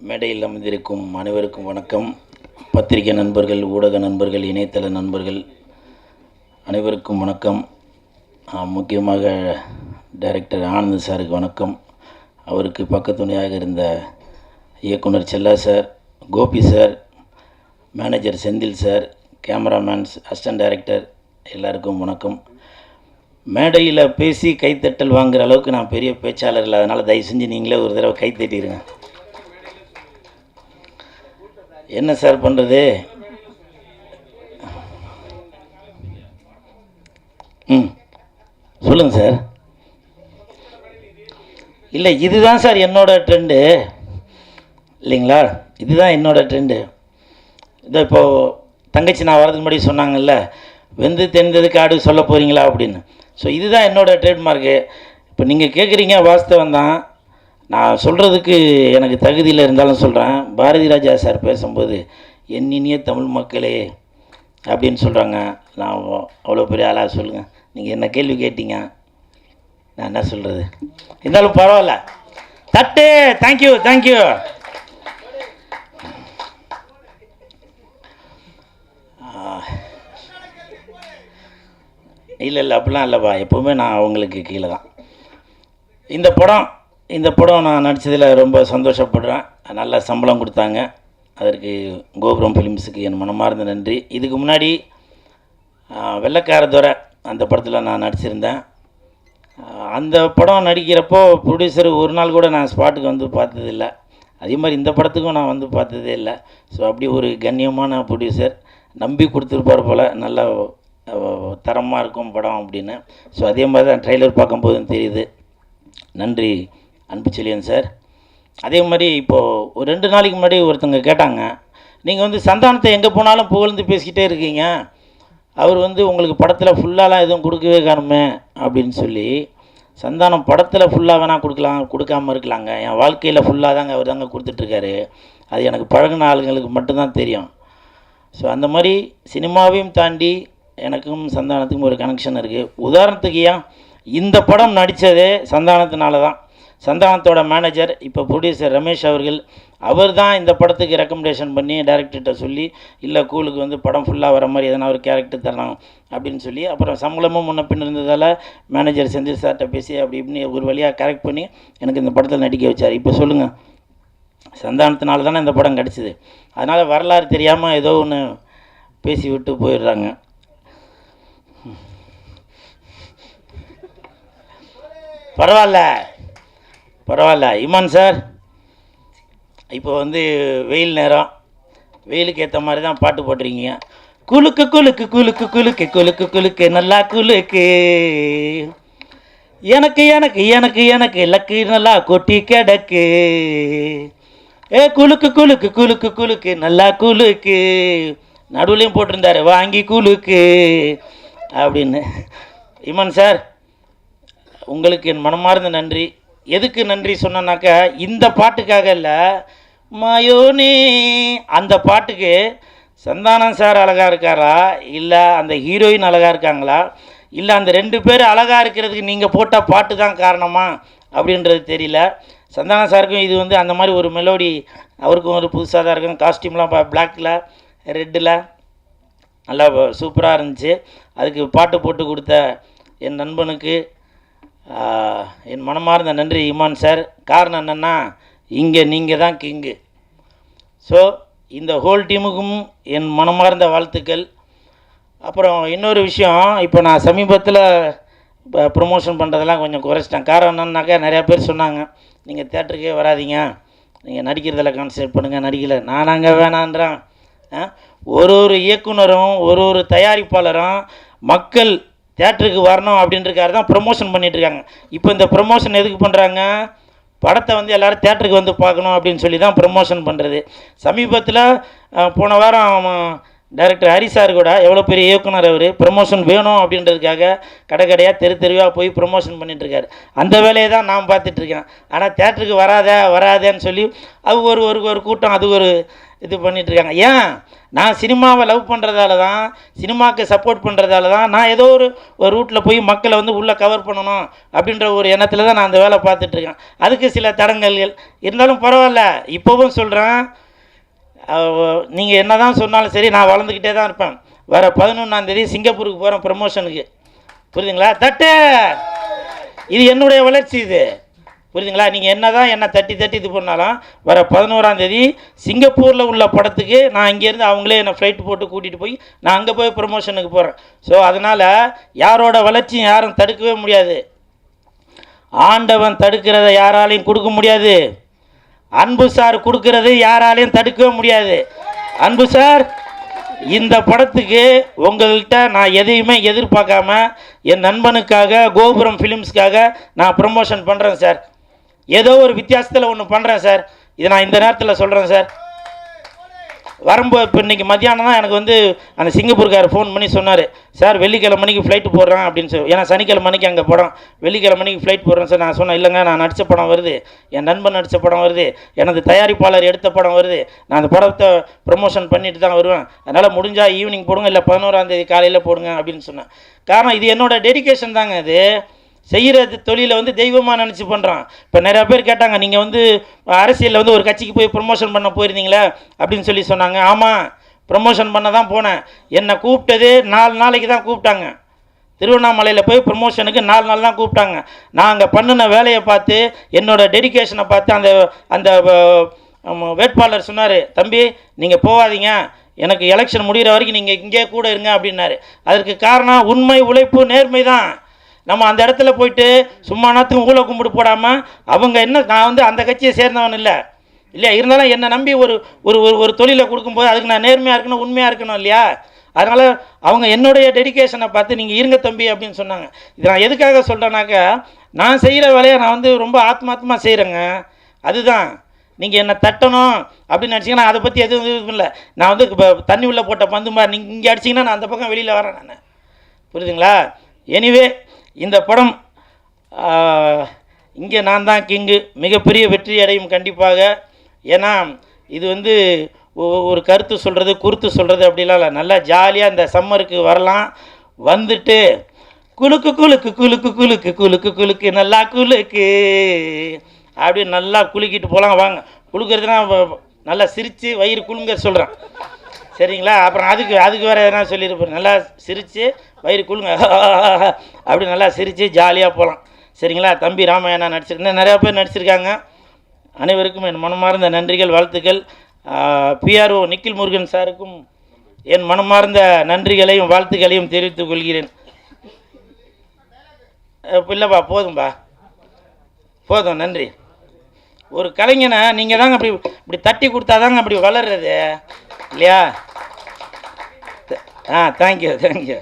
மேடையில் அமர்ந்திருக்கும் அனைவருக்கும் வணக்கம். பத்திரிகை நண்பர்கள், ஊடக நண்பர்கள், இணையதள நண்பர்கள் அனைவருக்கும் வணக்கம். முக்கியமாக டைரக்டர் ஆனந்த் சாருக்கு வணக்கம். அவருக்கு பக்கத்துணையாக இருந்த இயக்குனர் Chella sir, Gopi sir, manager Senthil sir, cameramen, assistant director எல்லாருக்கும் வணக்கம். மேடையில் பேசி கைத்தட்டல் வாங்குகிற அளவுக்கு நான் பெரிய பேச்சாளர் இல்லை, அதனால் தயவு செஞ்சு நீங்களே ஒரு தடவை கைத்தட்டிடுங்க. என்ன சார் பண்ணுறது? சொல்லுங்கள் சார். இல்லை, இதுதான் சார் என்னோட ட்ரெண்டு இல்லைங்களா? இதுதான் என்னோட ட்ரெண்டு. இதோ இப்போது தங்கச்சி நான் வரதுக்கு முன்னாடி சொன்னாங்கல்ல, வெந்து தெரிந்தது காடு சொல்ல போகிறீங்களா அப்படின்னு. ஸோ இதுதான் என்னோடய ட்ரேட்மார்க்கு. இப்போ நீங்கள் கேட்குறீங்க, வாஸ்தவம் தான். நான் சொல்கிறதுக்கு எனக்கு தகுதியில் இருந்தாலும் சொல்கிறேன். பாரதி ராஜா சார் பேசும்போது என் இனிய தமிழ் மக்களே அப்படின்னு சொல்கிறாங்க. நான் அவ்வளோ பெரிய ஆளாக சொல்லுங்கள். நீங்கள் என்ன கேள்வி கேட்டீங்க, நான் என்ன சொல்கிறது? இருந்தாலும் பரவாயில்ல. தட்டு. Thank you thank you. இல்லை அப்படிலாம் இல்லைப்பா, எப்போவுமே நான் அவங்களுக்கு கீழே தான். இந்த படம் நான் நடித்ததில் ரொம்ப சந்தோஷப்படுறேன். நல்ல சம்பளம் கொடுத்தாங்க. அதற்கு கோபுரம் ஃபிலிம்ஸுக்கு என் மனமார்ந்த நன்றி. இதுக்கு முன்னாடி வெள்ளைக்காரதுரை அந்த படத்தில் நான் நடிச்சிருந்தேன். அந்த படம் நடிக்கிறப்போ ப்ரொடியூசர் ஒரு நாள் கூட நான் ஸ்பாட்டுக்கு வந்து பார்த்ததில்லை. அதே மாதிரி இந்த படத்துக்கும் நான் வந்து பார்த்ததே இல்லை. ஸோ அப்படி ஒரு கண்ணியமான ப்ரொடியூசர், நம்பி கொடுத்துருப்பார் போல், நல்லா தரமாக இருக்கும் படம் அப்படின்னு. ஸோ அதே மாதிரி தான் ட்ரெய்லர் பார்க்கும்போதும் தெரியுது. நன்றி அன்பு செழியன் சார். அதே மாதிரி இப்போது ஒரு 2 நாளைக்கு முன்னாடி ஒருத்தங்க கேட்டாங்க, நீங்கள் வந்து சந்தானத்தை எங்கே போனாலும் புகழ்ந்து பேசிக்கிட்டே இருக்கீங்க, அவர் வந்து உங்களுக்கு படத்தில் ஃபுல்லாலாம் எதுவும் கொடுக்கவே காணுமே அப்படின்னு சொல்லி. சந்தானம் படத்தில் ஃபுல்லாக வேணால் கொடுக்காமல் இருக்கலாங்க. என் வாழ்க்கையில் ஃபுல்லாக தாங்க அவர் தாங்க கொடுத்துட்ருக்காரு. அது எனக்கு பழகின ஆளுங்களுக்கு மட்டும்தான் தெரியும். ஸோ அந்த மாதிரி சினிமாவையும் தாண்டி எனக்கும் சந்தானத்துக்கும் ஒரு கனெக்ஷன் இருக்குது. உதாரணத்துக்கு இந்த படம் நடித்ததே சந்தானத்தினால தான். சந்தானத்தோட மேனேஜர், இப்போ ப்ரொடியூசர் ரமேஷ் அவர்கள், அவர் தான் இந்த படத்துக்கு ரெக்கமெண்டேஷன் பண்ணி டைரக்டர்கிட்ட சொல்லி, இல்லை கூலுக்கு வந்து படம் ஃபுல்லாக வர மாதிரி எதனா ஒரு கேரக்டர் தரலாம் அப்படின்னு சொல்லி, அப்புறம் சம்பளமும் முன்ன பின் இருந்ததால் மேனேஜர் செந்தில் சார்கிட்ட பேசி அப்படி இப்படின்னு ஒரு வழியாக கரெக்ட் பண்ணி எனக்கு இந்த படத்தில் நடிக்க வச்சார். இப்போ சொல்லுங்கள், சந்தானத்தினால தானே இந்த படம் கிடச்சிது. அதனால் வரலாறு தெரியாமல் ஏதோ ஒன்று பேசி விட்டு போயிடுறாங்க. பரவாயில்ல இமான் சார். இப்போ வந்து வெயில் நேரம், வெயிலுக்கு ஏற்ற மாதிரி தான் பாட்டு போட்டிருக்கீங்க. குலுக்கு குலுக்கு குலுக்கு குலுக்கு குலுக்கு குலுக்கு நல்லா குலுக்கு, எனக்கு எனக்கு எனக்கு எனக்கு லக்கு நல்லா கொட்டி கிடக்கு, குலுக்கு குலுக்கு குலுக்கு குலுக்கு நல்லா குலுக்கு. நடுவுலையும் போட்டிருந்தாரு வாங்கி குலுக்கு அப்படின்னு. இமான் சார், உங்களுக்கு என் மனமார்ந்த நன்றி. எதுக்கு நன்றி சொன்னேன்னாக்கா, இந்த பாட்டுக்காக இல்லை, மாயோனே அந்த பாட்டுக்கு சந்தானம் சார் அழகாக இருக்காரா, இல்லை அந்த ஹீரோயின் அழகாக இருக்காங்களா, இல்லை அந்த 2 பேர் அழகாக இருக்கிறதுக்கு நீங்கள் போட்ட பாட்டு தான் காரணமா அப்படின்றது தெரியல. சந்தானம் சாருக்கும் இது வந்து அந்த மாதிரி ஒரு மெலோடி, அவருக்கும் ஒரு புதுசாக தான் இருக்கும். காஸ்டியூம்லாம் பிளாக்கில் ரெட்டில் நல்லா சூப்பராக இருந்துச்சு. அதுக்கு பாட்டு போட்டு கொடுத்த என் நண்பனுக்கு என் மனமார்ந்த நன்றி இமான் சார். காரணம் என்னென்னா, இங்கே நீங்கள் தான் கிங்கு. ஸோ இந்த ஹோல் டீமுக்கும் என் மனமார்ந்த வாழ்த்துக்கள். அப்புறம் இன்னொரு விஷயம், இப்போ நான் சமீபத்தில் ப்ரொமோஷன் பண்ணுறதெல்லாம் கொஞ்சம் குறைச்சிட்டேன். காரணம் என்னன்னாக்கா, நிறையா பேர் சொன்னாங்க, நீங்கள் தேட்டருக்கே வராதிங்க, நீங்கள் நடிக்கிறதில் கான்சன்ட்ரேட் பண்ணுங்கள். நடிக்கலை நானாங்க வேணான்றேன். ஒரு இயக்குனரும் ஒரு தயாரிப்பாளரும் மக்கள் தேட்டருக்கு வரணும் அப்படின்றக்காக தான் ப்ரொமோஷன் பண்ணிகிட்ருக்காங்க. இப்போ இந்த ப்ரொமோஷன் எதுக்கு பண்ணுறாங்க? படத்தை வந்து எல்லோரும் தேட்டருக்கு வந்து பார்க்கணும் அப்படின்னு சொல்லி தான் ப்ரொமோஷன் பண்ணுறது. சமீபத்தில் போன வாரம் டைரக்டர் ஹரி சார் கூட எவ்வளோ பெரிய இயக்குனர் அவர், ப்ரமோஷன் வேணும் அப்படின்றதுக்காக கடை கடையாக தெருவாக போய் ப்ரமோஷன் பண்ணிகிட்ருக்காரு. அந்த வேலையை தான் நான் பார்த்துட்ருக்கேன். ஆனால் தேட்டருக்கு வராதேன்னு சொல்லி அது ஒரு கூட்டம், அது ஒரு இது பண்ணிகிட்ருக்காங்க. ஏன் நான் சினிமாவை லவ் பண்ணுறதால தான், சினிமாவுக்கு சப்போர்ட் பண்ணுறதால தான் நான் ஏதோ ஒரு ரூட்டில் போய் மக்களை வந்து உள்ளே கவர் பண்ணணும் அப்படின்ற ஒரு எண்ணத்தில் தான் நான் அந்த வேலை பார்த்துட்ருக்கேன். அதுக்கு சில தடங்கல்கள் இருந்தாலும் பரவாயில்ல. இப்போவும் சொல்கிறேன், நீங்கள் என்ன தான் சொன்னாலும் சரி, நான் வளர்ந்துக்கிட்டே தான் இருப்பேன். வர 11ஆம் சிங்கப்பூருக்கு போகிறேன் ப்ரமோஷனுக்கு. புரியுதுங்களா? தட்டு, இது என்னுடைய வளர்ச்சி, இது புரியுதுங்களா? நீங்கள் என்ன தான் என்னை தட்டி இது பண்ணாலும் வர 11ஆம் சிங்கப்பூரில் உள்ள படத்துக்கு நான் இங்கேருந்து அவங்களே என்னை ஃப்ளைட் போட்டு கூட்டிகிட்டு போய் நான் அங்கே போய் ப்ரமோஷனுக்கு போகிறேன். ஸோ அதனால் யாரோட வளர்ச்சியும் யாரும் தடுக்கவே முடியாது. ஆண்டவன் தடுக்கிறத யாராலையும் கொடுக்க முடியாது. அன்பு சார் கொடுக்கறது யாராலையும் தடுக்கவே முடியாது. அன்பு சார், இந்த படத்துக்கு உங்கள்கிட்ட நான் எதையுமே எதிர்பார்க்காம என் நண்பனுக்காக, கோபுரம் ஃபிலிம்ஸ்க்காக நான் ப்ரமோஷன் பண்ணுறேன் சார். ஏதோ ஒரு வித்தியாசத்தில் ஒன்று பண்ணுறேன் சார். இதை நான் இந்த நேரத்தில் சொல்கிறேன் சார். வரும்போது இப்போ இன்றைக்கி மத்தியானம் தான் எனக்கு வந்து அந்த சிங்கப்பூர்கார் ஃபோன் பண்ணி சொன்னார், சார் வெள்ளிக்கிழமை மணிக்கு ஃப்ளைட்டு போடுறேன் அப்படின்னு சொல்லி. ஏன்னா சனிக்கிழமை மணிக்கு அங்கே படம், வெள்ளிக்கிழமை மணிக்கு ஃப்ளைட் போடுறேன் சார். நான் சொன்னேன், இல்லைங்க, நான் நடித்த படம் வருது, என் நண்பன் நடித்த படம் வருது, எனது தயாரிப்பாளர் எடுத்த படம் வருது, நான் அந்த படத்தை ப்ரமோஷன் பண்ணிட்டு தான் வருவேன். அதனால் முடிஞ்சால் ஈவினிங் போடுங்க, இல்லை 11ஆம் காலையில் போடுங்க அப்படின்னு சொன்னேன். காரணம் இது என்னோடய டெடிக்கேஷன் தாங்க. இது செய்கிற தொழிலை வந்து தெய்வமாக நினச்சி பண்ணுறான். இப்போ நிறையா பேர் கேட்டாங்க, நீங்கள் வந்து அரசியலில் வந்து ஒரு கட்சிக்கு போய் ப்ரொமோஷன் பண்ண போயிருந்தீங்களே அப்படின்னு சொல்லி சொன்னாங்க. ஆமாம், ப்ரொமோஷன் பண்ண தான் போனேன். என்னை கூப்பிட்டது 4 நாளைக்கு தான் கூப்பிட்டாங்க. திருவண்ணாமலையில் போய் ப்ரொமோஷனுக்கு 4 நாள் தான் கூப்பிட்டாங்க. நான் அங்கே பண்ணின வேலையை பார்த்து, என்னோடய டெடிக்கேஷனை பார்த்து அந்த அந்த வேட்பாளர் சொன்னார், தம்பி நீங்கள் போகாதீங்க, எனக்கு எலெக்ஷன் முடிகிற வரைக்கும் நீங்கள் இங்கே கூட இருங்க அப்படின்னாரு. அதற்கு காரணம் உண்மை, உழைப்பு, நேர்மை தான். நம்ம அந்த இடத்துல போயிட்டு சும்மா நாத்துக்கும் ஊழ கும்பிட்டு போடாமல், அவங்க என்ன, நான் வந்து அந்த கட்சியை சேர்ந்தவன் இல்லை இல்லையா, இருந்தாலும் என்னை நம்பி ஒரு ஒரு ஒரு தொழிலை கொடுக்கும்போது அதுக்கு நான் நேர்மையாக இருக்கணும், உண்மையாக இருக்கணும் இல்லையா. அதனால் அவங்க என்னுடைய டெடிக்கேஷனை பார்த்து நீங்கள் இருங்க தம்பி அப்படின்னு சொன்னாங்க. இது நான் எதுக்காக சொல்கிறேன்னாக்கா, நான் செய்கிற வேலையை நான் வந்து ரொம்ப ஆத்மார்த்தமாக செய்கிறேங்க. அதுதான். நீங்கள் என்னை தட்டணும் அப்படின்னு நினச்சிங்கன்னா அதை பற்றி எதுவும் இல்லை. நான் வந்து இப்போ தண்ணி உள்ளே போட்ட பந்து மாதிரி நீங்கள் இங்கே அடிச்சிங்கன்னா நான் அந்த பக்கம் வெளியில் வரேன் நான். புரியுதுங்களா? எனிவே, இந்த படம் இங்கே நான் தான் கிங்கு மிகப்பெரிய வெற்றி அடையும் கண்டிப்பாக. ஏன்னா இது வந்து ஒரு கருத்து சொல்கிறது, குறுத்து சொல்கிறது அப்படிலாம் இல்லை. நல்லா ஜாலியாக இந்த சம்மருக்கு வரலாம். வந்துட்டு குலுக்கு குலுக்கு குலுக்கு குலுக்கு குலுக்கு குலுக்கு நல்லா குலுக்கு அப்படி நல்லா குலுக்கிட்டு போகலாம். வாங்க, குலுக்கிறதுனா நல்லா சிரித்து வயிறு குலுங்க சொல்கிறேன், சரிங்களா? அப்புறம் அதுக்கு வேறு எதனா சொல்லியிருப்பேன். நல்லா சிரித்து வயிறு குலுங்க அப்படி நல்லா சிரித்து ஜாலியாக போகலாம், சரிங்களா? தம்பி ராமையா நடிச்சிருக்கேன், நிறையா பேர் நடிச்சிருக்காங்க. அனைவருக்கும் என் மனமார்ந்த நன்றிகள், வாழ்த்துக்கள். பிஆர்ஓ நிக்கில் முருகன் சாருக்கும் என் மனமார்ந்த நன்றிகளையும் வாழ்த்துக்களையும் தெரிவித்துக் கொள்கிறேன். இல்லைப்பா, போதும்பா, போதும், நன்றி. ஒரு கலைஞனை நீங்கள் தாங்க இப்படி தட்டி கொடுத்தாதாங்க அப்படி வளர்றது இல்லையா? தேங்க்யூ.